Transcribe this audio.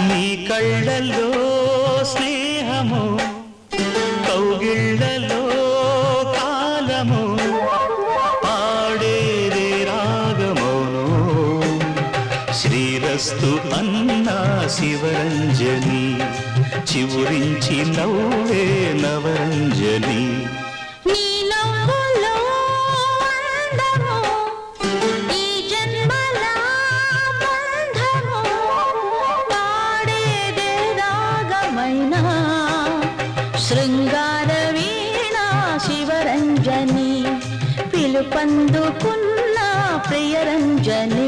నీ కళ్ళల్లో స్నేహము కౌగిళ్ళలో కాలము పాడేదే రాగమౌను శ్రీరస్తు అన్నా శివరంజని చివురించి నవ్వే నవరంజని శృంగార వీణా శివరంజని పిలుపందుకున్న ప్రియరంజని